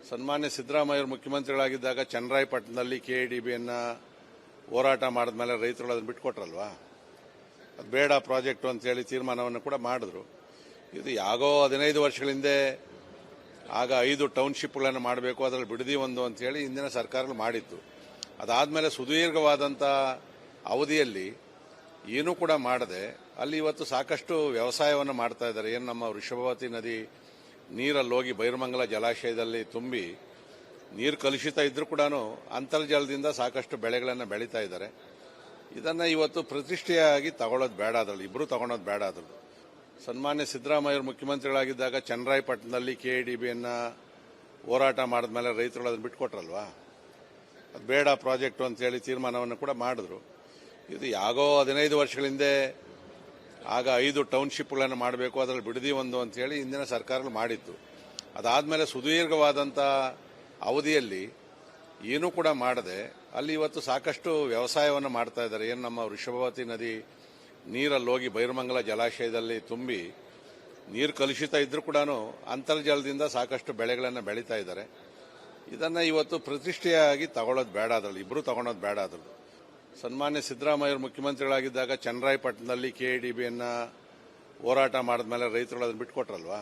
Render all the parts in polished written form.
ಸನ್ಮಾನ್ಯ ಸಿದ್ದರಾಮಯ್ಯವರು ಮುಖ್ಯಮಂತ್ರಿಗಳಾಗಿದ್ದಾಗ ಚನ್ನರಾಯಪಟ್ಟಣದಲ್ಲಿ ಕೆಇಡಿಬಿಯನ್ನು ಹೋರಾಟ ಮಾಡಿದ್ಮೇಲೆ ರೈತರು ಅದನ್ನು ಬಿಟ್ಕೊಟ್ರಲ್ವಾ. ಅದು ಬೇಡ ಪ್ರಾಜೆಕ್ಟು ಅಂತೇಳಿ ತೀರ್ಮಾನವನ್ನು ಕೂಡ ಮಾಡಿದ್ರು. ಇದು ಯಾಗೋ 15 ವರ್ಷಗಳ ಹಿಂದೆ ಆಗ 5 ಟೌನ್ಶಿಪ್ಗಳನ್ನು ಮಾಡಬೇಕು, ಅದರಲ್ಲಿ ಬಿಡದಿ ಒಂದು ಅಂತೇಳಿ ಹಿಂದಿನ ಸರ್ಕಾರಗಳು ಮಾಡಿತ್ತು. ಅದಾದಮೇಲೆ ಸುದೀರ್ಘವಾದಂಥ ಅವಧಿಯಲ್ಲಿ ಏನೂ ಕೂಡ ಮಾಡದೆ ಅಲ್ಲಿ ಇವತ್ತು ಸಾಕಷ್ಟು ವ್ಯವಸಾಯವನ್ನು ಮಾಡ್ತಾ ಇದ್ದಾರೆ. ಏನು ನಮ್ಮ ವೃಷಭಾವತಿ ನದಿ ನೀರಲ್ಲಿ ಹೋಗಿ ಬೈರಮಂಗಲ ಜಲಾಶಯದಲ್ಲಿ ತುಂಬಿ ನೀರು ಕಲುಷಿತ ಇದ್ರೂ ಕೂಡ ಅಂತರ್ಜಲದಿಂದ ಸಾಕಷ್ಟು ಬೆಳೆಗಳನ್ನು ಬೆಳೀತಾ ಇದ್ದಾರೆ. ಇದನ್ನು ಇವತ್ತು ಪ್ರತಿಷ್ಠೆಯಾಗಿ ತಗೊಳ್ಳೋದು ಬೇಡ, ಅದರಲ್ಲಿ ಇಬ್ಬರು ತಗೊಳ್ಳೋದು ಬೇಡ. ಅದರಲ್ಲಿ ಸನ್ಮಾನ್ಯ ಸಿದ್ದರಾಮಯ್ಯವರು ಮುಖ್ಯಮಂತ್ರಿಗಳಾಗಿದ್ದಾಗ ಚನ್ನರಾಯಪಟ್ಟಣದಲ್ಲಿ ಕೆಇಡಿಬಿಯನ್ನು ಹೋರಾಟ ಮಾಡಿದ್ಮೇಲೆ ರೈತರು ಅದನ್ನು ಬಿಟ್ಕೊಟ್ರಲ್ವಾ. ಅದು ಬೇಡ ಪ್ರಾಜೆಕ್ಟು ಅಂತೇಳಿ ತೀರ್ಮಾನವನ್ನು ಕೂಡ ಮಾಡಿದ್ರು. ಇದು ಯಾಗೋ 15 ವರ್ಷಗಳ ಹಿಂದೆ ಆಗ 5 ಟೌನ್ಶಿಪ್ಗಳನ್ನು ಮಾಡಬೇಕು, ಅದರಲ್ಲಿ ಬಿಡದಿ ಒಂದು ಅಂತೇಳಿ ಹಿಂದಿನ ಸರ್ಕಾರಗಳು ಮಾಡಿತ್ತು. ಅದಾದಮೇಲೆ ಸುದೀರ್ಘವಾದಂಥ ಅವಧಿಯಲ್ಲಿ ಏನೂ ಕೂಡ ಮಾಡದೆ ಅಲ್ಲಿ ಇವತ್ತು ಸಾಕಷ್ಟು ವ್ಯವಸಾಯವನ್ನು ಮಾಡ್ತಾ ಇದ್ದಾರೆ. ಏನು ನಮ್ಮ ವೃಷಭಾವತಿ ನದಿ ನೀರಲ್ಲಿ ಹೋಗಿ ಬೈರಮಂಗಲ ಜಲಾಶಯದಲ್ಲಿ ತುಂಬಿ ನೀರು ಕಲುಷಿತ ಇದ್ರೂ ಕೂಡ ಅಂತರ್ಜಲದಿಂದ ಸಾಕಷ್ಟು ಬೆಳೆಗಳನ್ನು ಬೆಳೀತಾ ಇದ್ದಾರೆ. ಇದನ್ನು ಇವತ್ತು ಪ್ರತಿಷ್ಠೆಯಾಗಿ ತಗೊಳ್ಳೋದು ಬೇಡ, ಅದರಲ್ಲಿ ಇಬ್ಬರು ತಗೊಳ್ಳೋದು ಬೇಡ. ಅದರಲ್ಲಿ ಸನ್ಮಾನ್ಯ ಸಿದ್ದರಾಮಯ್ಯವರು ಮುಖ್ಯಮಂತ್ರಿಗಳಾಗಿದ್ದಾಗ ಚನ್ನರಾಯಪಟ್ಟಣದಲ್ಲಿ ಕೆಇಡಿಬಿಯನ್ನು ಹೋರಾಟ ಮಾಡಿದ್ಮೇಲೆ ರೈತರು ಅದನ್ನು ಬಿಟ್ಕೊಟ್ರಲ್ವಾ.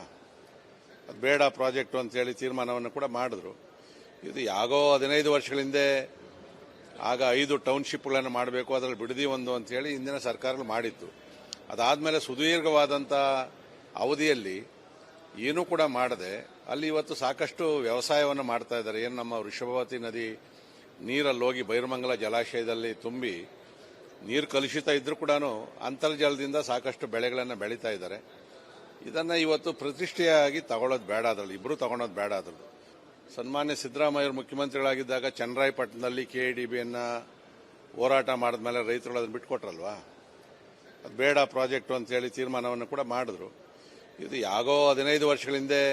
ಅದು ಬೇಡ ಪ್ರಾಜೆಕ್ಟು ಅಂತೇಳಿ ತೀರ್ಮಾನವನ್ನು ಕೂಡ ಮಾಡಿದ್ರು. ಇದು ಯಾಗೋ 15 ವರ್ಷಗಳ ಹಿಂದೆ ಆಗ 5 ಟೌನ್ಶಿಪ್ಗಳನ್ನು ಮಾಡಬೇಕು, ಅದರಲ್ಲಿ ಬಿಡದಿ ಒಂದು ಅಂತೇಳಿ ಹಿಂದಿನ ಸರ್ಕಾರಗಳು ಮಾಡಿತ್ತು. ಅದಾದಮೇಲೆ ಸುದೀರ್ಘವಾದಂಥ ಅವಧಿಯಲ್ಲಿ ಏನೂ ಕೂಡ ಮಾಡದೆ ಅಲ್ಲಿ ಇವತ್ತು ಸಾಕಷ್ಟು ವ್ಯವಸಾಯವನ್ನು ಮಾಡ್ತಾ ಇದ್ದಾರೆ. ಏನು ನಮ್ಮ ವೃಷಭಾವತಿ ನದಿ ನೀರಲ್ಲಿ ಹೋಗಿ ಬೈರಮಂಗಲ ಜಲಾಶಯದಲ್ಲಿ ತುಂಬಿ ನೀರು ಕಲುಷಿತ ಇದ್ರೂ ಕೂಡ ಅಂತರ್ಜಲದಿಂದ ಸಾಕಷ್ಟು ಬೆಳೆಗಳನ್ನು ಬೆಳೀತಾ ಇದ್ದಾರೆ. ಇದನ್ನು ಇವತ್ತು ಪ್ರತಿಷ್ಠೆಯಾಗಿ ತಗೊಳ್ಳೋದು ಬೇಡ, ಅದರಲ್ಲಿ ಇಬ್ಬರು ತಗೊಳ್ಳೋದು ಬೇಡ. ಅದರಲ್ಲಿ ಸನ್ಮಾನ್ಯ ಸಿದ್ದರಾಮಯ್ಯವರು ಮುಖ್ಯಮಂತ್ರಿಗಳಾಗಿದ್ದಾಗ ಚನ್ನರಾಯಪಟ್ಟಣದಲ್ಲಿ ಕೆಇಡಿಬಿಯನ್ನು ಹೋರಾಟ ಮಾಡಿದ್ಮೇಲೆ ರೈತರು ಅದನ್ನು ಬಿಟ್ಕೊಟ್ರಲ್ವಾ. ಅದು ಬೇಡ ಪ್ರಾಜೆಕ್ಟು ಅಂತೇಳಿ ತೀರ್ಮಾನವನ್ನು ಕೂಡ ಮಾಡಿದ್ರು. ಇದು ಯಾಗೋ 15 ವರ್ಷಗಳ ಹಿಂದೆ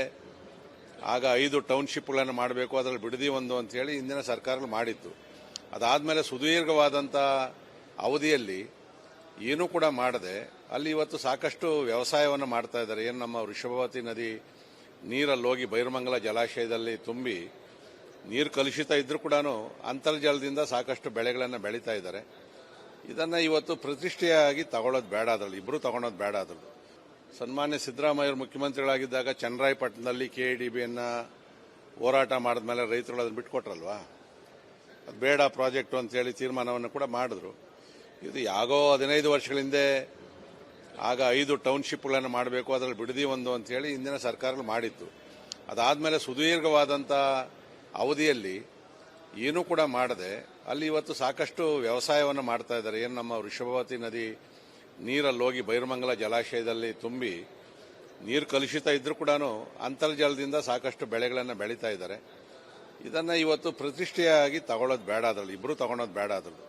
ಆಗ 5 ಟೌನ್ಶಿಪ್ಗಳನ್ನು ಮಾಡಬೇಕು, ಅದರಲ್ಲಿ ಬಿಡದಿ ಒಂದು ಅಂತೇಳಿ ಹಿಂದಿನ ಸರ್ಕಾರಗಳು ಮಾಡಿತ್ತು. ಅದಾದಮೇಲೆ ಸುದೀರ್ಘವಾದಂಥ ಅವಧಿಯಲ್ಲಿ ಏನೂ ಕೂಡ ಮಾಡದೆ ಅಲ್ಲಿ ಇವತ್ತು ಸಾಕಷ್ಟು ವ್ಯವಸಾಯವನ್ನು ಮಾಡ್ತಾ ಇದ್ದಾರೆ. ಏನು ನಮ್ಮ ವೃಷಭಾವತಿ ನದಿ ನೀರಲ್ಲಿ ಹೋಗಿ ಬೈರಮಂಗಲ ಜಲಾಶಯದಲ್ಲಿ ತುಂಬಿ ನೀರು ಕಲುಷಿತ ಇದ್ರೂ ಕೂಡ ಅಂತರ್ಜಲದಿಂದ ಸಾಕಷ್ಟು ಬೆಳೆಗಳನ್ನು ಬೆಳೀತಾ ಇದ್ದಾರೆ. ಇದನ್ನು ಇವತ್ತು ಪ್ರತಿಷ್ಠೆಯಾಗಿ ತಗೊಳ್ಳೋದು ಬೇಡ, ಅದರಲ್ಲಿ ಇಬ್ಬರು ತಗೊಳ್ಳೋದು ಬೇಡ. ಅದರಲ್ಲಿ ಸನ್ಮಾನ್ಯ ಸಿದ್ದರಾಮಯ್ಯವರು ಮುಖ್ಯಮಂತ್ರಿಗಳಾಗಿದ್ದಾಗ ಚನ್ನರಾಯಪಟ್ಟಣದಲ್ಲಿ ಕೆಇಡಿಬಿಯನ್ನು ಹೋರಾಟ ಮಾಡಿದ್ಮೇಲೆ ರೈತರು ಅದನ್ನು ಬಿಟ್ಕೊಟ್ರಲ್ವಾ. ಅದು ಬೇಡ ಪ್ರಾಜೆಕ್ಟು ಅಂತೇಳಿ ತೀರ್ಮಾನವನ್ನು ಕೂಡ ಮಾಡಿದ್ರು. ಇದು ಯಾಗೋ 15 ವರ್ಷಗಳ ಹಿಂದೆ ಆಗ 5 ಟೌನ್ಶಿಪ್ಗಳನ್ನು ಮಾಡಬೇಕು, ಅದರಲ್ಲಿ ಬಿಡದಿ ಒಂದು ಅಂತೇಳಿ ಹಿಂದಿನ ಸರ್ಕಾರಗಳು ಮಾಡಿತ್ತು. ಅದಾದಮೇಲೆ ಸುದೀರ್ಘವಾದಂಥ ಅವಧಿಯಲ್ಲಿ ಏನೂ ಕೂಡ ಮಾಡದೆ ಅಲ್ಲಿ ಇವತ್ತು ಸಾಕಷ್ಟು ವ್ಯವಸಾಯವನ್ನು ಮಾಡ್ತಾ ಇದ್ದಾರೆ. ಏನು ನಮ್ಮ ವೃಷಭಾವತಿ ನದಿ ನೀರಲ್ಲಿ ಹೋಗಿ ಬೈರಮಂಗಲ ಜಲಾಶಯದಲ್ಲಿ ತುಂಬಿ ನೀರು ಕಲುಷಿತ ಇದ್ರೂ ಕೂಡ ಅಂತರ್ಜಲದಿಂದ ಸಾಕಷ್ಟು ಬೆಳೆಗಳನ್ನು ಬೆಳೀತಾ ಇದ್ದಾರೆ. ಇದನ್ನು ಇವತ್ತು ಪ್ರತಿಷ್ಠೆಯಾಗಿ ತಗೊಳ್ಳೋದು ಬೇಡ, ಅದರಲ್ಲಿ ಇಬ್ಬರು ತಗೊಳ್ಳೋದು ಬೇಡ. ಅದರಲ್ಲಿ